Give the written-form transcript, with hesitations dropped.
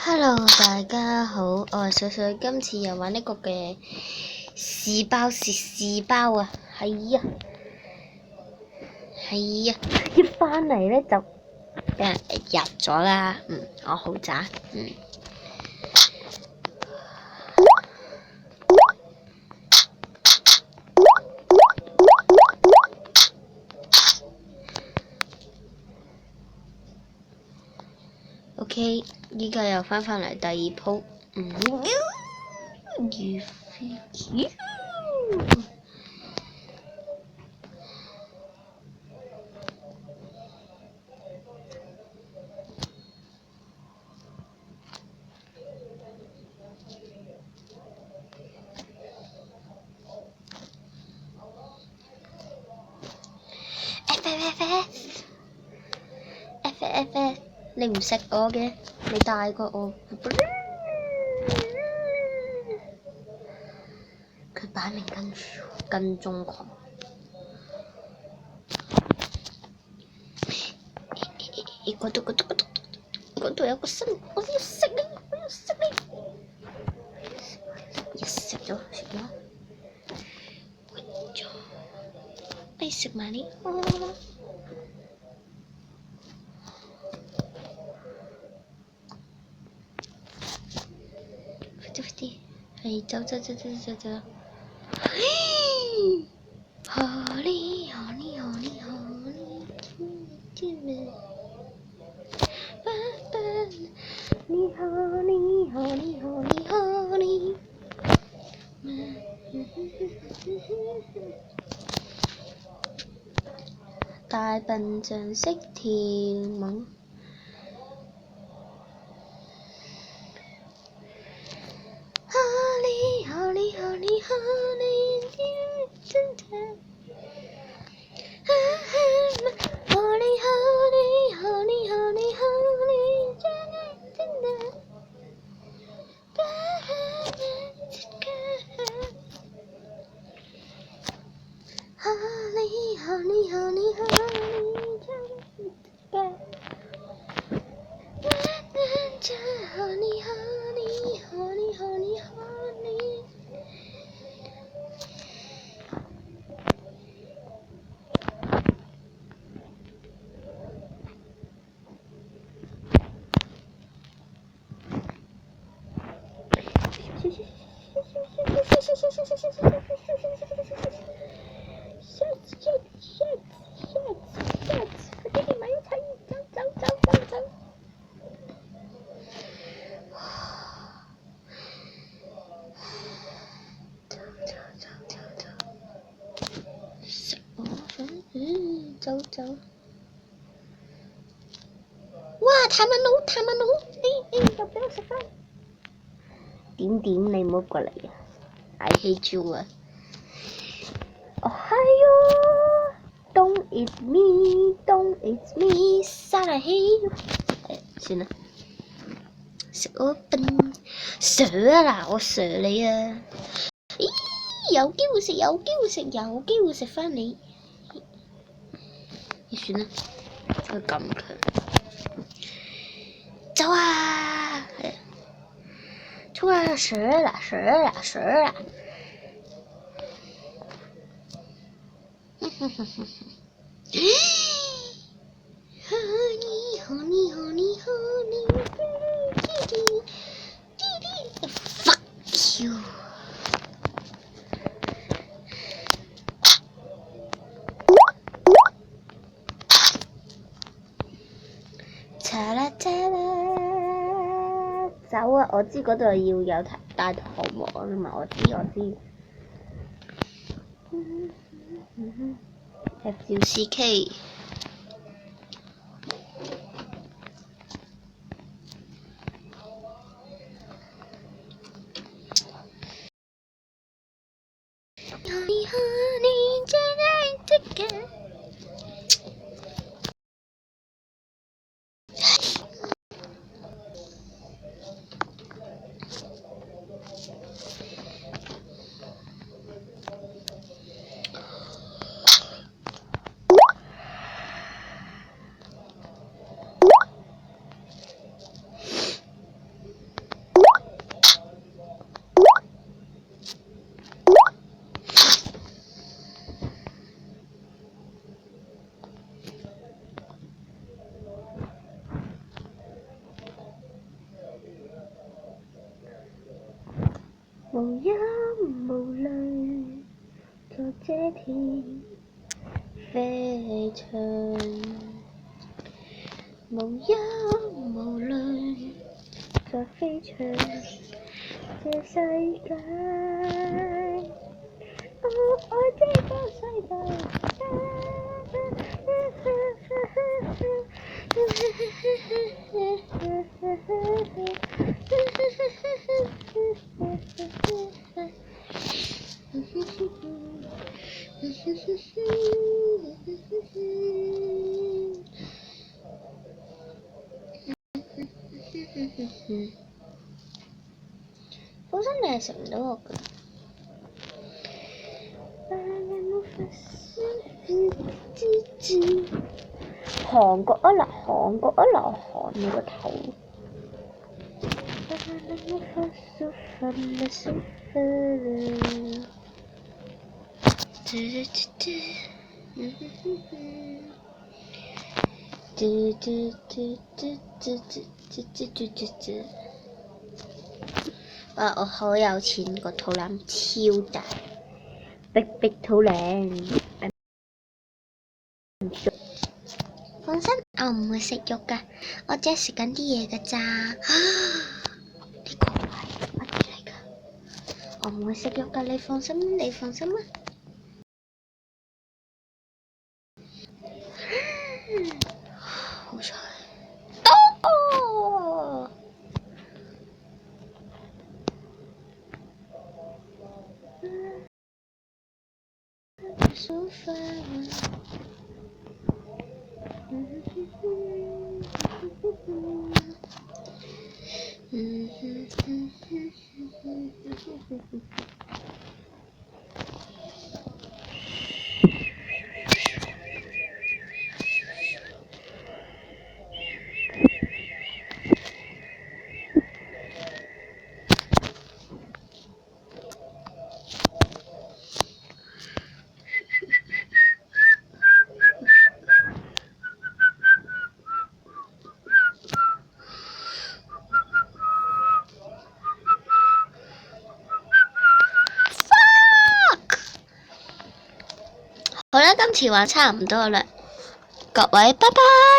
Hello，大家好，我係水水，今次又玩呢個嘅試包試試包啊，係啊，一返嚟咧就俾人入咗啦，我好渣，OK， 依家又返嚟第二鋪，魚飛F，你唔識我嘅，你大過我。佢擺明跟蹤狂。嗰度有個新，我要食你，一食咗，你食埋你。快啲，係走。Honey，大笨象識跳舞。走。哇！太蚊佬，又俾我食返。點你唔好過嚟啊 ！I hate you 啊！哦係喲 ，Don't eat me，沙拉希。算啦，食我笨蛇啊！我蛇你啊！咦，有機會食返你。算啦，佢咁強，走啊！衝啊！蛇啦！Honey，fuck you！走啊！我知嗰度要有大糖黃啊嘛，我知。FUCK。無憂無慮，在這天飛翔，無憂無慮，在飛翔這世界。我愛這個世界。本身你係食唔到我㗎。韓國啊嗱，韓國啊嗱，韓你個頭。哇！我好有錢，個肚腩超大，逼肚腩。放心，我唔會食肉㗎，我只係食緊啲嘢㗎咋。呢個係乜嘢嚟㗎？我唔會食肉㗎，你放心，你放心啦。好彩。哦！好啦，今次玩差唔多啦，各位，拜拜。